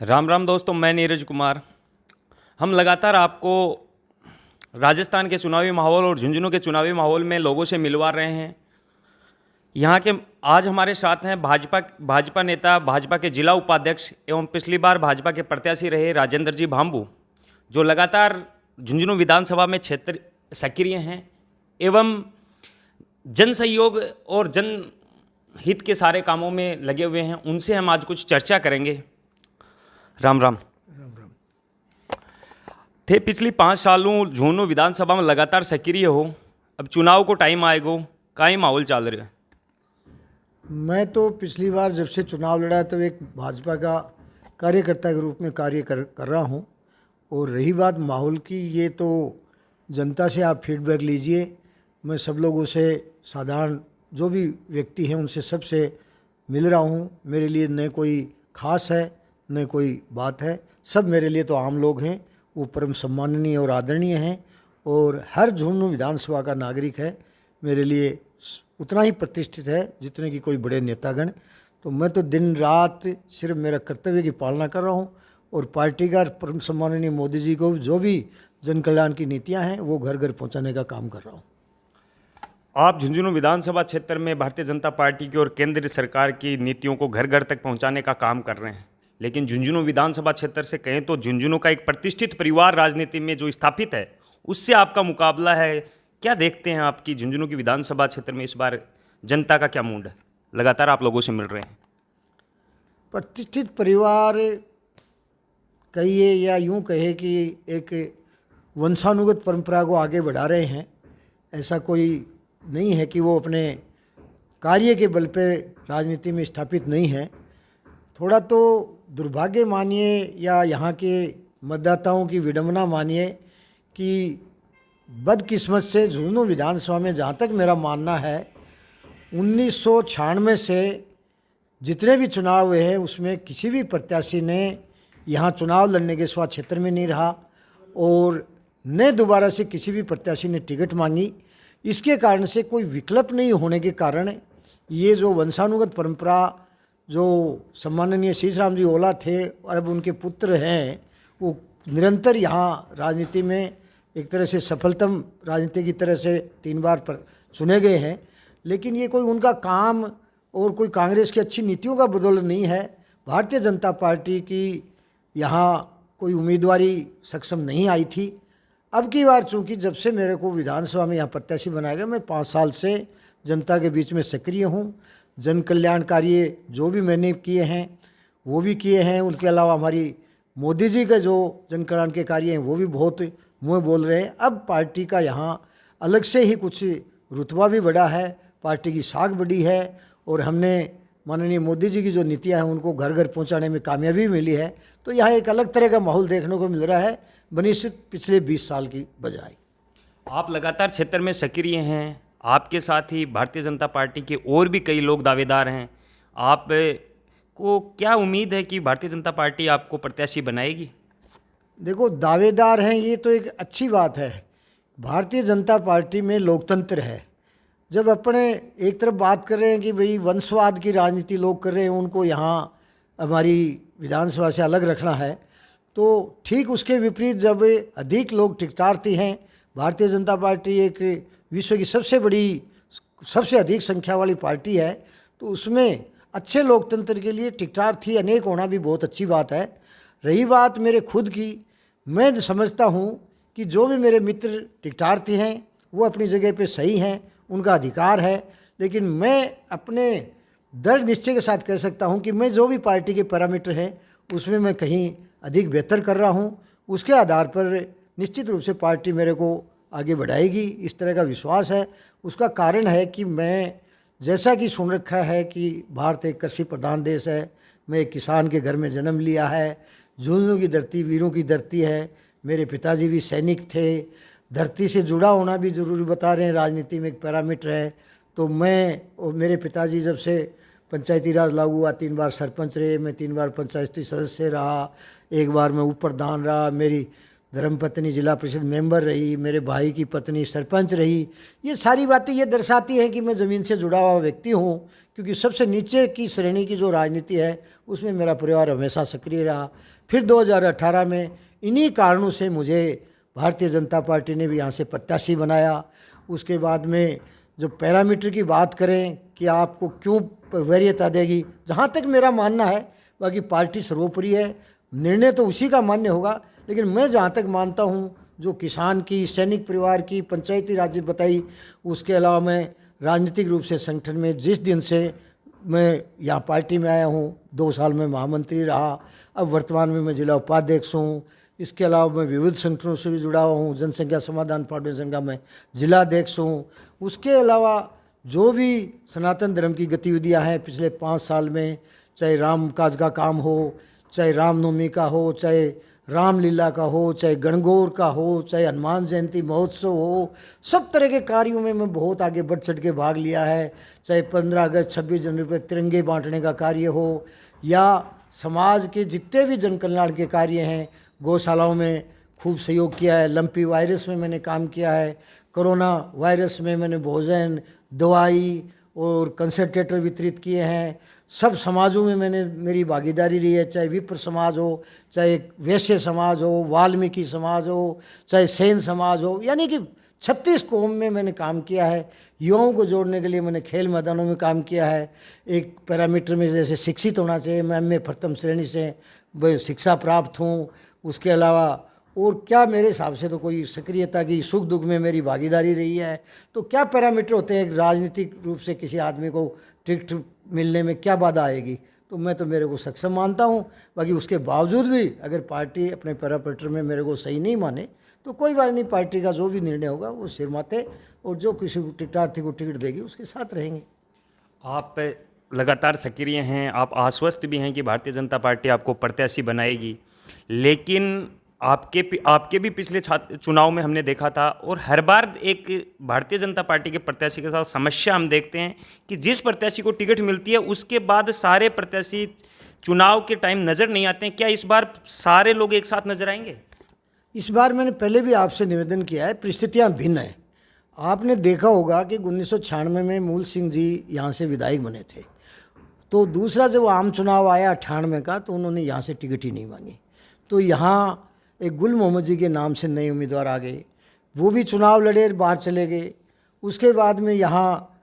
राम राम दोस्तों, मैं नीरज कुमार। हम लगातार आपको राजस्थान के चुनावी माहौल और झुंझुनू के चुनावी माहौल में लोगों से मिलवा रहे हैं। यहाँ के आज हमारे साथ हैं भाजपा नेता, भाजपा के जिला उपाध्यक्ष एवं पिछली बार भाजपा के प्रत्याशी रहे राजेंद्र जी भांबू, जो लगातार झुंझुनू विधानसभा में क्षेत्र सक्रिय हैं एवं जन सहयोग और जन हित के सारे कामों में लगे हुए हैं। उनसे हम आज कुछ चर्चा करेंगे। राम राम। राम राम। थे पिछली 5 सालों झुंझुनू विधानसभा में लगातार सक्रिय हो, अब चुनाव को टाइम आएगो, काई माहौल चल रहा है? मैं तो पिछली बार जब से चुनाव लड़ा तो एक भाजपा का कार्यकर्ता के रूप में कार्य कर रहा हूं। और रही बात माहौल की, ये तो जनता से आप फीडबैक लीजिए। मैं सब लोगों से, साधारण जो भी व्यक्ति हैं उनसे सबसे मिल रहा हूं। मेरे लिए न कोई खास है न कोई बात है, सब मेरे लिए तो आम लोग हैं। वो परम सम्माननीय और आदरणीय हैं और हर झुंझुनू विधानसभा का नागरिक है मेरे लिए उतना ही प्रतिष्ठित है जितने की कोई बड़े नेतागण। तो मैं तो दिन रात सिर्फ मेरा कर्तव्य की पालना कर रहा हूँ और पार्टी का परम सम्माननीय मोदी जी को जो भी जन कल्याण की नीतियाँ हैं वो घर घर पहुँचाने का काम कर रहा हूँ। आप झुंझुनू विधानसभा क्षेत्र में भारतीय जनता पार्टी की और केंद्र सरकार की नीतियों को घर घर तक पहुंचाने का काम कर रहे हैं, लेकिन झुंझुनू विधानसभा क्षेत्र से कहें तो झुंझुनू का एक प्रतिष्ठित परिवार राजनीति में जो स्थापित है उससे आपका मुकाबला है। क्या देखते हैं आपकी झुंझुनू की विधानसभा क्षेत्र में इस बार जनता का क्या मूड है? लगातार आप लोगों से मिल रहे हैं। प्रतिष्ठित परिवार कहिए या यूं कहे कि एक वंशानुगत परंपरा को आगे बढ़ा रहे हैं। ऐसा कोई नहीं है कि वो अपने कार्य के बल पे राजनीति में स्थापित नहीं है। थोड़ा तो दुर्भाग्य मानिए या यहाँ के मतदाताओं की विडंबना मानिए कि बदकिस्मत से झुंझुनू विधानसभा में, जहाँ तक मेरा मानना है, 1996 से जितने भी चुनाव हुए हैं उसमें किसी भी प्रत्याशी ने यहाँ चुनाव लड़ने के सिवा क्षेत्र में नहीं रहा और न दोबारा से किसी भी प्रत्याशी ने टिकट मांगी। इसके कारण से कोई विकल्प नहीं होने के कारण ये जो वंशानुगत परंपरा जो सम्माननीय शीशराम जी ओला थे और अब उनके पुत्र हैं, वो निरंतर यहाँ राजनीति में एक तरह से सफलतम राजनीति की तरह से 3 बार पर चुने गए हैं। लेकिन ये कोई उनका काम और कोई कांग्रेस की अच्छी नीतियों का बदौलत नहीं है। भारतीय जनता पार्टी की यहाँ कोई उम्मीदवारी सक्षम नहीं आई थी। अब की बार चूँकि जब से मेरे को विधानसभा में यहाँ प्रत्याशी बनाया गया, मैं 5 साल से जनता के बीच में सक्रिय हूँ। जन कल्याण कार्य जो भी मैंने किए हैं वो भी किए हैं। उनके अलावा हमारी मोदी जी के जो जन कल्याण के कार्य हैं वो भी बहुत मुँह बोल रहे हैं। अब पार्टी का यहाँ अलग से ही कुछ रुतबा भी बढ़ा है, पार्टी की साख बढ़ी है और हमने माननीय मोदी जी की जो नीतियाँ हैं उनको घर घर पहुँचाने में कामयाबी मिली है। तो यहाँ एक अलग तरह का माहौल देखने को मिल रहा है बनिस्बत पिछले 20 साल की बजाय। आप लगातार क्षेत्र में सक्रिय हैं, आपके साथ ही भारतीय जनता पार्टी के और भी कई लोग दावेदार हैं। आप को क्या उम्मीद है कि भारतीय जनता पार्टी आपको प्रत्याशी बनाएगी? देखो, दावेदार हैं ये तो एक अच्छी बात है। भारतीय जनता पार्टी में लोकतंत्र है। जब अपने एक तरफ बात कर रहे हैं कि भाई वंशवाद की राजनीति लोग कर रहे हैं, उनको यहाँ हमारी विधानसभा से अलग रखना है, तो ठीक उसके विपरीत जब अधिक लोग टिकटार्थी हैं, भारतीय जनता पार्टी एक विश्व की सबसे बड़ी, सबसे अधिक संख्या वाली पार्टी है, तो उसमें अच्छे लोकतंत्र के लिए टिकटार्थी अनेक होना भी बहुत अच्छी बात है। रही बात मेरे खुद की, मैं समझता हूँ कि जो भी मेरे मित्र टिकटार्थी हैं वो अपनी जगह पे सही हैं, उनका अधिकार है। लेकिन मैं अपने दृढ़ निश्चय के साथ कह सकता हूँ कि मैं जो भी पार्टी के पैरामीटर हैं उसमें मैं कहीं अधिक बेहतर कर रहा हूँ। उसके आधार पर निश्चित रूप से पार्टी मेरे को आगे बढ़ाएगी, इस तरह का विश्वास है। उसका कारण है कि मैं जैसा कि सुन रखा है कि भारत एक कृषि प्रधान देश है, मैं एक किसान के घर में जन्म लिया है, झुंझुनू की धरती वीरों की धरती है, मेरे पिताजी भी सैनिक थे, धरती से जुड़ा होना भी ज़रूरी बता रहे हैं, राजनीति में एक पैरामीटर है। तो मैं और मेरे पिताजी जब से पंचायती राज लागू हुआ 3 बार सरपंच रहे, मैं 3 बार पंचायती सदस्य रहा, 1 बार मैं उप प्रधान रहा, मेरी धर्मपत्नी जिला परिषद मेंबर रही, मेरे भाई की पत्नी सरपंच रही। ये सारी बातें ये दर्शाती हैं कि मैं ज़मीन से जुड़ा हुआ व्यक्ति हूँ, क्योंकि सबसे नीचे की श्रेणी की जो राजनीति है उसमें मेरा परिवार हमेशा सक्रिय रहा। फिर 2018 में इन्हीं कारणों से मुझे भारतीय जनता पार्टी ने भी यहाँ से प्रत्याशी बनाया। उसके बाद में जो पैरामीटर की बात करें कि आपको क्यों वरीयता देगी, जहाँ तक मेरा मानना है, बाकी पार्टी सर्वोपरि है, निर्णय तो उसी का मान्य होगा, लेकिन मैं जहाँ तक मानता हूँ जो किसान की, सैनिक परिवार की, पंचायती राज बताई, उसके अलावा मैं राजनीतिक रूप से संगठन में जिस दिन से मैं यहाँ पार्टी में आया हूँ, 2 साल में महामंत्री रहा, अब वर्तमान में मैं जिला उपाध्यक्ष हूँ। इसके अलावा मैं विविध संगठनों से भी जुड़ा हुआ हूँ, जनसंख्या समाधान फाउंडेशन का मैं जिलाध्यक्ष हूँ। उसके अलावा जो भी सनातन धर्म की गतिविधियाँ हैं पिछले 5 साल में, चाहे राम काज का काम हो, चाहे रामनवमी का हो, चाहे रामलीला का हो, चाहे गणगौर का हो, चाहे हनुमान जयंती महोत्सव हो, सब तरह के कार्यों में मैं बहुत आगे बढ़ चढ़ के भाग लिया है। चाहे 15 अगस्त 26 जनवरी पर तिरंगे बांटने का कार्य हो, या समाज के जितने भी जन कल्याण के कार्य हैं, गौशालाओं में खूब सहयोग किया है, लंपी वायरस में मैंने काम किया है, कोरोना वायरस में मैंने भोजन, दवाई और कंसंट्रेटर वितरित किए हैं। सब समाजों में मैंने मेरी भागीदारी रही है, चाहे विप्र समाज हो, चाहे वैश्य समाज हो, वाल्मीकि समाज हो, चाहे सेन समाज हो, यानी कि 36 कौम में मैंने काम किया है। युवाओं को जोड़ने के लिए मैंने खेल मैदानों में काम किया है। एक पैरामीटर में जैसे शिक्षित होना चाहिए, मैं एमए प्रथम श्रेणी से शिक्षा प्राप्त हूँ। उसके अलावा और क्या, मेरे हिसाब से तो कोई सक्रियता की सुख दुख में मेरी भागीदारी रही है। तो क्या पैरामीटर होते हैं राजनीतिक रूप से किसी आदमी को टिकट मिलने में क्या बाधा आएगी, तो मैं तो मेरे को सक्षम मानता हूँ। बाकी उसके बावजूद भी अगर पार्टी अपने पैरामीटर में मेरे को सही नहीं माने तो कोई बात नहीं, पार्टी का जो भी निर्णय होगा वो सिर माथे, और जो किसी टिकटार्थी को टिकट देगी उसके साथ रहेंगे। आप लगातार सक्रिय हैं, आप आश्वस्त भी हैं कि भारतीय जनता पार्टी आपको प्रत्याशी बनाएगी, लेकिन आपके भी पिछले चुनाव में हमने देखा था, और हर बार एक भारतीय जनता पार्टी के प्रत्याशी के साथ समस्या हम देखते हैं कि जिस प्रत्याशी को टिकट मिलती है उसके बाद सारे प्रत्याशी चुनाव के टाइम नज़र नहीं आते हैं। क्या इस बार सारे लोग एक साथ नजर आएंगे? इस बार मैंने पहले भी आपसे निवेदन किया है, परिस्थितियाँ भिन्न हैं। आपने देखा होगा कि 1996 में मूल सिंह जी यहाँ से विधायक बने थे, तो दूसरा जब आम चुनाव आया 98 का, तो उन्होंने यहाँ से टिकट ही नहीं मांगी। तो यहाँ एक गुल मोहम्मद जी के नाम से नए उम्मीदवार आ गए, वो भी चुनाव लड़े, बाहर चले गए। उसके बाद में यहाँ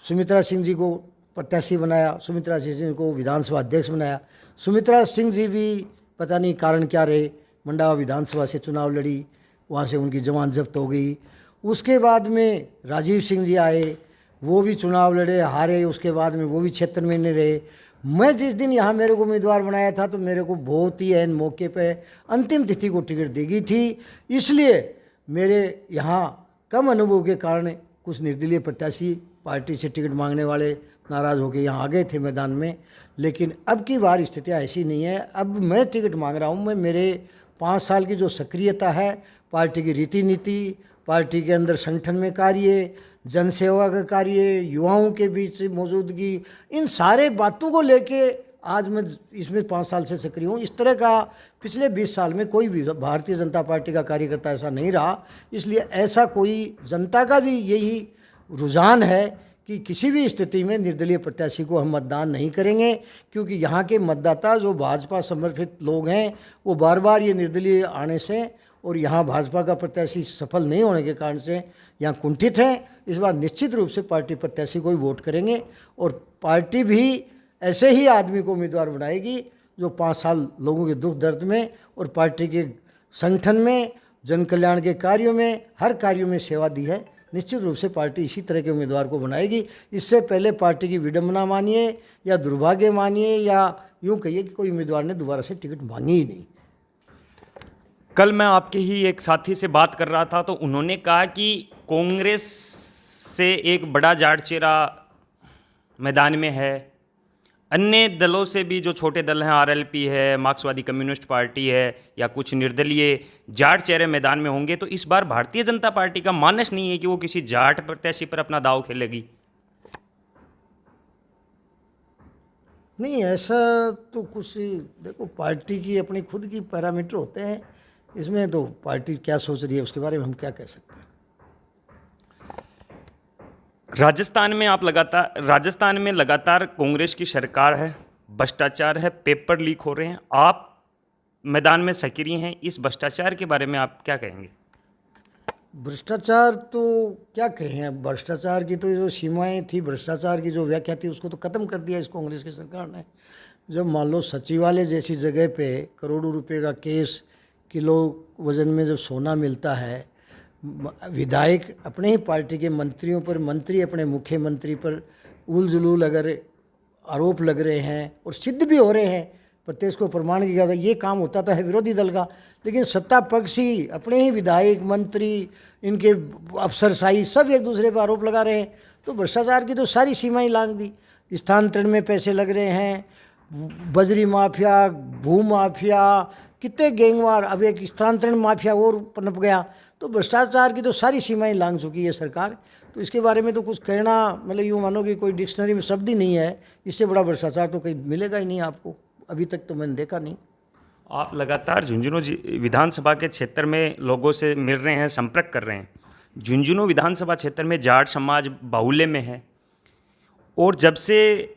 सुमित्रा सिंह जी को प्रत्याशी बनाया, सुमित्रा सिंह जी को विधानसभा अध्यक्ष बनाया। सुमित्रा सिंह जी भी पता नहीं कारण क्या रहे, मंडावा विधानसभा से चुनाव लड़ी, वहाँ से उनकी जमानत जब्त हो गई। उसके बाद में राजीव सिंह जी आए, वो भी चुनाव लड़े, हारे। उसके बाद में वो भी क्षेत्र में नहीं रहे। मैं जिस दिन यहाँ मेरे को उम्मीदवार बनाया था तो मेरे को बहुत ही ऐन मौके पे अंतिम तिथि को टिकट दी गई थी, इसलिए मेरे यहाँ कम अनुभव के कारण कुछ निर्दलीय प्रत्याशी पार्टी से टिकट मांगने वाले नाराज़ होकर यहाँ आ गए थे मैदान में। लेकिन अब की बार स्थितियाँ ऐसी नहीं है, अब मैं टिकट मांग रहा हूँ। मैं मेरे 5 साल की जो सक्रियता है, पार्टी की रीति नीति, पार्टी के अंदर संगठन में कार्य, जनसेवा का कार्य, युवाओं के बीच मौजूदगी, इन सारे बातों को लेके आज मैं इसमें 5 साल से सक्रिय हूँ। इस तरह का पिछले 20 साल में कोई भी भारतीय जनता पार्टी का कार्यकर्ता ऐसा नहीं रहा। इसलिए ऐसा कोई, जनता का भी यही रुझान है कि किसी भी स्थिति में निर्दलीय प्रत्याशी को हम मतदान नहीं करेंगे, क्योंकि यहाँ के मतदाता जो भाजपा समर्थित लोग हैं वो बार बार ये निर्दलीय आने से और यहाँ भाजपा का प्रत्याशी सफल नहीं होने के कारण से यहाँ कुंठित हैं। इस बार निश्चित रूप से पार्टी प्रत्याशी को ही वोट करेंगे, और पार्टी भी ऐसे ही आदमी को उम्मीदवार बनाएगी जो 5 साल लोगों के दुख दर्द में और पार्टी के संगठन में, जन कल्याण के कार्यों में, हर कार्यों में सेवा दी है। निश्चित रूप से पार्टी इसी तरह के उम्मीदवार को बनाएगी। इससे पहले पार्टी की विडंबना मानिए या दुर्भाग्य मानिए या यूँ कहिए कि कोई उम्मीदवार ने दोबारा से टिकट मांगी ही नहीं। कल मैं आपके ही एक साथी से बात कर रहा था तो उन्होंने कहा कि कांग्रेस से एक बड़ा जाट चेहरा मैदान में है, अन्य दलों से भी जो छोटे दल हैं, आरएलपी है, मार्क्सवादी कम्युनिस्ट पार्टी है, या कुछ निर्दलीय जाट चेहरे मैदान में होंगे। तो इस बार भारतीय जनता पार्टी का मानस नहीं है कि वो किसी जाट प्रत्याशी पर अपना दांव खेलेगी। नहीं, ऐसा तो कुछ, देखो पार्टी की अपनी खुद की पैरामीटर होते हैं। इसमें तो पार्टी क्या सोच रही है उसके बारे में हम क्या कह सकते हैं। राजस्थान में लगातार कांग्रेस की सरकार है, भ्रष्टाचार है, पेपर लीक हो रहे हैं। आप मैदान में सक्रिय हैं, इस भ्रष्टाचार के बारे में आप क्या कहेंगे? भ्रष्टाचार तो क्या कहें, अब भ्रष्टाचार की तो जो सीमाएं थी, भ्रष्टाचार की जो व्याख्या थी, उसको तो ख़त्म कर दिया इस कांग्रेस की सरकार ने। जब मान लो सचिवालय जैसी जगह पे करोड़ों रुपए का केस, किलो वजन में जब सोना मिलता है, विधायक अपने ही पार्टी के मंत्रियों पर, मंत्री अपने मुख्यमंत्री पर उल जुलूल अगर आरोप लग रहे हैं और सिद्ध भी हो रहे हैं, प्रत्यक्ष को प्रमाण किया जाता है, ये काम होता तो है विरोधी दल का, लेकिन सत्ता पक्ष ही अपने ही विधायक, मंत्री, इनके अफसरशाही सब एक दूसरे पर आरोप लगा रहे हैं। तो भ्रष्टाचार की तो सारी सीमाएं लांघ दी। स्थानांतरण में पैसे लग रहे हैं, बजरी माफिया, भू माफिया, कितने गैंगवार, अब एक स्थानांतरण माफिया और पनप गया। तो भ्रष्टाचार की तो सारी सीमाएं लांघ चुकी है सरकार। तो इसके बारे में तो कुछ कहना, मतलब यूँ मानो कि कोई डिक्शनरी में शब्द ही नहीं है। इससे बड़ा भ्रष्टाचार तो कहीं मिलेगा ही नहीं आपको, अभी तक तो मैंने देखा नहीं। आप लगातार झुंझुनू विधानसभा के क्षेत्र में लोगों से मिल रहे हैं, संपर्क कर रहे हैं। झुंझुनू विधानसभा क्षेत्र में जाट समाज बाहुल्य में है, और जब से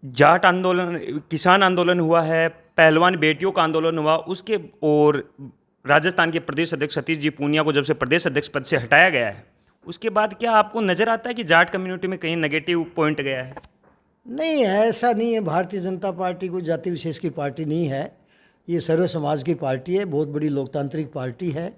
जाट आंदोलन, किसान आंदोलन हुआ है, पहलवान बेटियों का आंदोलन हुआ, उसके और राजस्थान के प्रदेश अध्यक्ष सतीश जी पूनिया को जब से प्रदेश अध्यक्ष पद से हटाया गया है, उसके बाद क्या आपको नज़र आता है कि जाट कम्युनिटी में कहीं नेगेटिव पॉइंट गया है? नहीं, ऐसा नहीं है। भारतीय जनता पार्टी कोई जाति विशेष की पार्टी नहीं है, ये सर्व समाज की पार्टी है, बहुत बड़ी लोकतांत्रिक पार्टी है।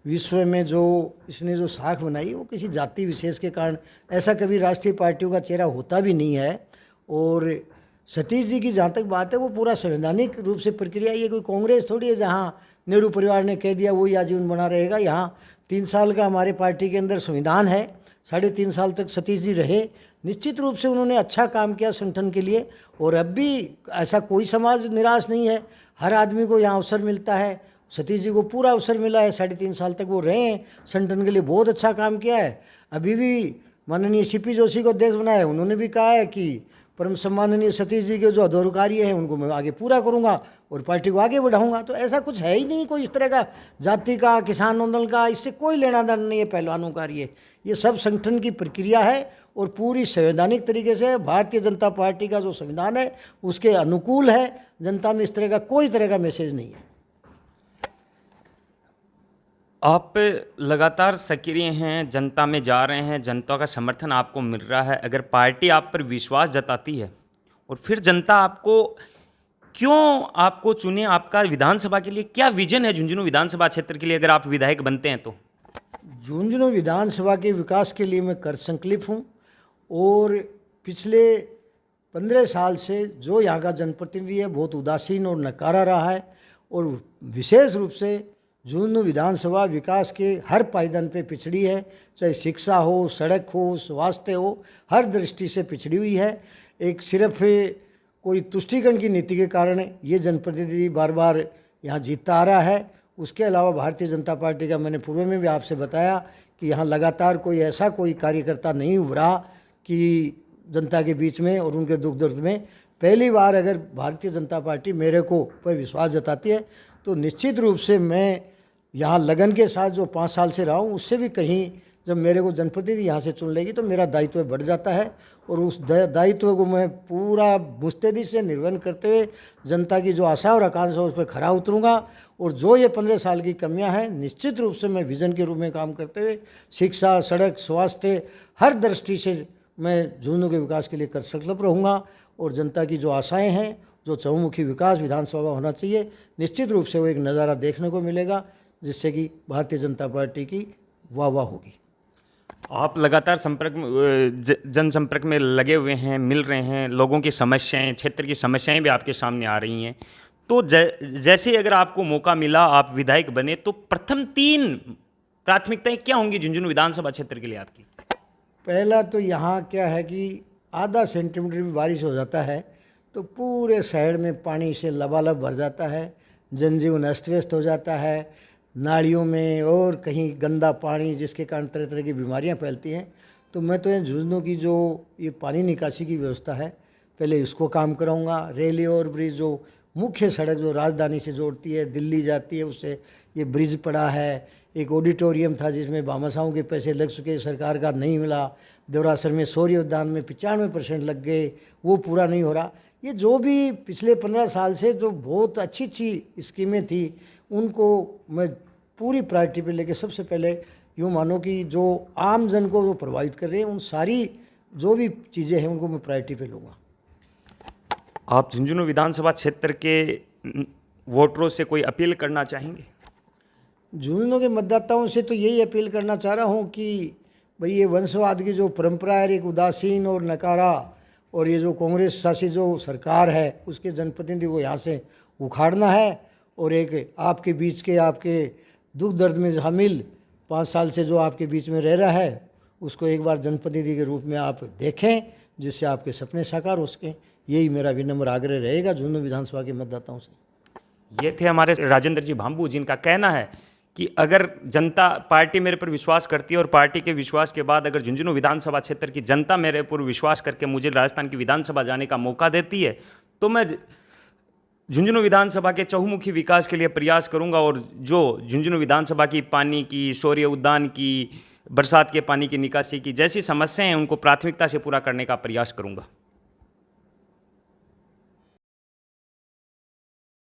विश्व में जो इसने जो साख बनाई वो किसी जाति विशेष के कारण, ऐसा कभी राष्ट्रीय पार्टियों का चेहरा होता भी नहीं है। और सतीश जी की जहाँ तक बात है, वो पूरा संवैधानिक रूप से प्रक्रिया, ये कोई कांग्रेस थोड़ी है जहाँ नेहरू परिवार ने कह दिया वही आजीवन बना रहेगा। यहाँ 3 साल का हमारे पार्टी के अंदर संविधान है, 3.5 साल तक सतीश जी रहे, निश्चित रूप से उन्होंने अच्छा काम किया संगठन के लिए। और अब भी ऐसा कोई समाज निराश नहीं है, हर आदमी को यहाँ अवसर मिलता है। सतीश जी को पूरा अवसर मिला है, 3.5 साल तक वो रहे हैं, संगठन के लिए बहुत अच्छा काम किया है। अभी भी माननीय सीपी जोशी को अध्यक्ष बनाया है, उन्होंने भी कहा है कि परम सम्माननीय सतीश जी के जो अधोरकार्य हैं उनको मैं आगे पूरा करूंगा और पार्टी को आगे बढ़ाऊंगा। तो ऐसा कुछ है ही नहीं कोई इस तरह का जाति का, किसान आंदोलन का, इससे कोई लेना देना नहीं है पहलवानों का। ये सब संगठन की प्रक्रिया है और पूरी संवैधानिक तरीके से भारतीय जनता पार्टी का जो संविधान है उसके अनुकूल है। जनता में इस तरह का कोई तरह का मैसेज नहीं है। आप लगातार सक्रिय हैं, जनता में जा रहे हैं, जनता का समर्थन आपको मिल रहा है। अगर पार्टी आप पर विश्वास जताती है और फिर जनता आपको चुने, आपका विधानसभा के लिए क्या विजन है झुंझुनू विधानसभा क्षेत्र के लिए अगर आप विधायक बनते हैं तो? झुंझुनू विधानसभा के विकास के लिए मैं कर संकल्प हूँ और पिछले 15 साल से जो यहाँ का जनप्रतिनिधि है बहुत उदासीन और नकारा रहा है। और विशेष रूप से झुंझुनू विधानसभा विकास के हर पायदान पे पिछड़ी है, चाहे शिक्षा हो, सड़क हो, स्वास्थ्य हो, हर दृष्टि से पिछड़ी हुई है। एक सिर्फ कोई तुष्टीकरण की नीति के कारण ये जनप्रतिनिधि बार बार यहाँ जीतता आ रहा है। उसके अलावा भारतीय जनता पार्टी का, मैंने पूर्व में भी आपसे बताया कि यहाँ लगातार कोई कार्यकर्ता नहीं उभरा कि जनता के बीच में और उनके दुख दर्द में। पहली बार अगर भारतीय जनता पार्टी मेरे को पर विश्वास जताती है तो निश्चित रूप से मैं यहाँ लगन के साथ जो 5 साल से रहा हूँ उससे भी कहीं, जब मेरे को जनप्रतिनिधि यहाँ से चुन लेगी तो मेरा दायित्व बढ़ जाता है और उस दायित्व को मैं पूरा मुस्तैदी से निर्वहन करते हुए जनता की जो आशा और आकांक्षा उस पर खरा उतरूँगा। और जो ये 15 साल की कमियां हैं निश्चित रूप से मैं विजन के रूप में काम करते हुए शिक्षा, सड़क, स्वास्थ्य, हर दृष्टि से मैं झुंझुनू के विकास के लिए कर संकल्प रहूँगा। और जनता की जो आशाएं हैं, जो चहुमुखी विकास विधानसभा होना चाहिए, निश्चित रूप से वो एक नज़ारा देखने को मिलेगा जिससे कि भारतीय जनता पार्टी की वाह होगी। आप लगातार जनसंपर्क में लगे हुए हैं, मिल रहे हैं, लोगों की समस्याएं, क्षेत्र की समस्याएं भी आपके सामने आ रही हैं। तो जैसे अगर आपको मौका मिला, आप विधायक बने, तो प्रथम 3 प्राथमिकताएं क्या होंगी झुंझुनू विधानसभा क्षेत्र के लिए आपकी? पहला तो यहाँ क्या है कि आधा सेंटीमीटर भी बारिश हो जाता है तो पूरे शहर में पानी से लबालब भर जाता है, जनजीवन अस्त व्यस्त हो जाता है, नालियों में और कहीं गंदा पानी जिसके कारण तरह तरह की बीमारियां फैलती हैं। तो मैं तो ये झुंझुनू की जो ये पानी निकासी की व्यवस्था है पहले इसको काम कराऊंगा। रेलवे और ब्रिज जो मुख्य सड़क जो राजधानी से जोड़ती है, दिल्ली जाती है, उससे ये ब्रिज पड़ा है। एक ऑडिटोरियम था जिसमें भामाशाहों के पैसे लग चुके, सरकार का नहीं मिला। देवरासर में शौर्य उद्यान में 95% लग गए, वो पूरा नहीं हो रहा। ये जो भी पिछले 15 साल से जो बहुत अच्छी अच्छी स्कीमें थी, उनको मैं पूरी प्रायोरिटी पे लेके, सबसे पहले यूँ मानो कि जो आम जन को जो प्रभावित कर रहे हैं, उन सारी जो भी चीज़ें हैं उनको मैं प्रायोरिटी पे लूँगा। आप झुंझुनू विधानसभा क्षेत्र के वोटरों से कोई अपील करना चाहेंगे? झुंझुनू के मतदाताओं से तो यही अपील करना चाह रहा हूँ कि भाई ये वंशवाद की जो परंपरा है, एक उदासीन और नकारा, और ये जो कांग्रेस शासित जो सरकार है, उसके जनप्रतिनिधि को यहाँ से उखाड़ना है। और एक आपके बीच के, आपके दुख दर्द में शामिल 5 साल से जो आपके बीच में रह रहा है, उसको एक बार जनप्रतिनिधि के रूप में आप देखें, जिससे आपके सपने साकार हो सकें। यही मेरा विनम्र आग्रह रहेगा झुंझुनू विधानसभा के मतदाताओं से। ये थे हमारे राजेंद्र जी भाम्बू, जिनका कहना है कि अगर जनता पार्टी मेरे पर विश्वास करती है और पार्टी के विश्वास के बाद अगर झुंझुनू विधानसभा क्षेत्र की जनता मेरे पर विश्वास करके मुझे राजस्थान की विधानसभा जाने का मौका देती है, तो मैं झुंझुनू विधानसभा के चहुमुखी विकास के लिए प्रयास करूंगा। और जो झुंझुनू विधानसभा की पानी की, शौर्य उद्यान की, बरसात के पानी की निकासी की जैसी समस्याएं हैं, उनको प्राथमिकता से पूरा करने का प्रयास करूंगा।